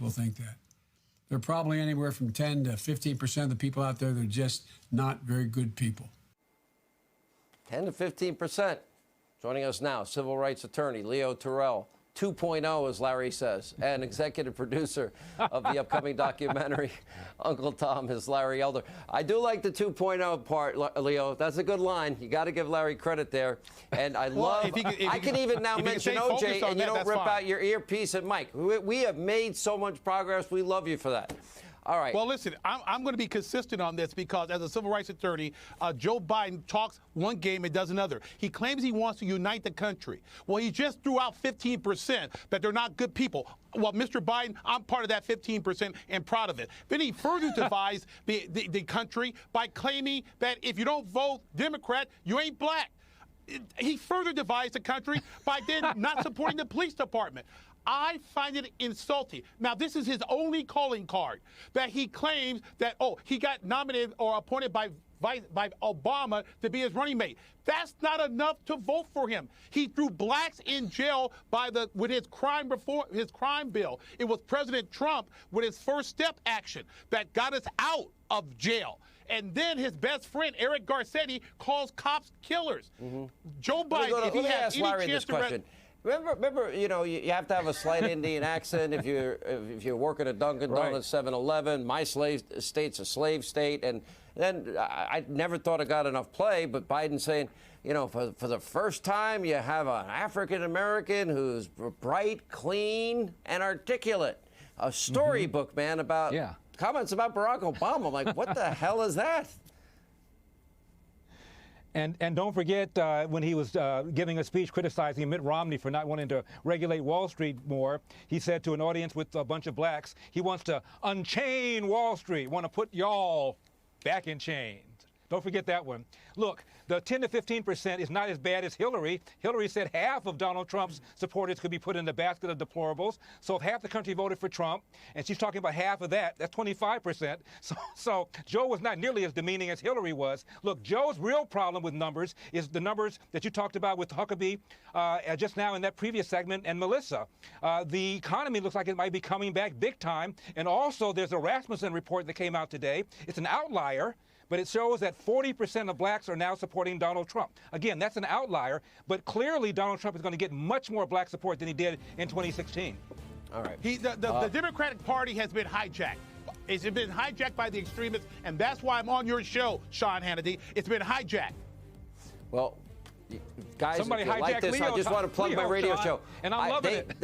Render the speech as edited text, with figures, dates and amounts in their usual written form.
people think that. There are probably anywhere from 10 to 15% of the people out there that are just not very good people. 10 to 15%. Joining us now, civil rights attorney Leo Terrell, 2.0, as Larry says, and executive producer of the upcoming documentary, Uncle Tom is Larry Elder. I do like the 2.0 part, Leo. That's a good line. You got to give Larry credit there. And I love, I can even now mention OJ, and you don't rip out your earpiece at Mike. We have made so much progress. We love you for that. All right. Well, listen, I'm going to be consistent on this because as a civil rights attorney, Joe Biden talks one game and does another. He claims he wants to unite the country. Well, he just threw out 15% that they're not good people. Well, Mr. Biden, I'm part of that 15% and proud of it. Then he further divides the country by claiming that if you don't vote Democrat, you ain't black. He further divides the country by then not supporting the police department. I find it insulting. Now, this is his only calling card, that he claims that, oh, he got nominated or appointed by Obama to be his running mate. That's not enough to vote for him. He threw blacks in jail with his crime bill. It was President Trump with his First Step action that got us out of jail. And then his best friend, Eric Garcetti, calls cops killers. Joe Biden, if he has any chance to... Remember, you know, you have to have a slight Indian accent if you're working at Dunkin' Donuts, 7-Eleven. My state's a slave state, and then I never thought it got enough play. But Biden saying, you know, for the first time, you have an African American who's bright, clean, and articulate. A storybook, man, about comments about Barack Obama. I'm like, what the hell is that? And don't forget when he was giving a speech criticizing Mitt Romney for not wanting to regulate Wall Street more, he said to an audience with a bunch of blacks, he wants to unchain Wall Street, want to put y'all back in chains. Don't forget that one. Look, the 10 to 15% is not as bad as Hillary. Hillary said half of Donald Trump's supporters could be put in the basket of deplorables. So if half the country voted for Trump, and she's talking about half of that, that's 25%. So Joe was not nearly as demeaning as Hillary was. Look, Joe's real problem with numbers is the numbers that you talked about with Huckabee just now in that previous segment and Melissa. The economy looks like it might be coming back big time. And also there's a Rasmussen report that came out today. It's an outlier, but it shows that 40% of blacks are now supporting Donald Trump. Again, that's an outlier, but clearly Donald Trump is going to get much more black support than he did in 2016. All right. The Democratic Party has been hijacked. It's been hijacked by the extremists, and that's why I'm on your show, Sean Hannity. It's been hijacked. Well, guys, somebody if you like this, Leo, I just want to plug my radio show. And I'm loving it.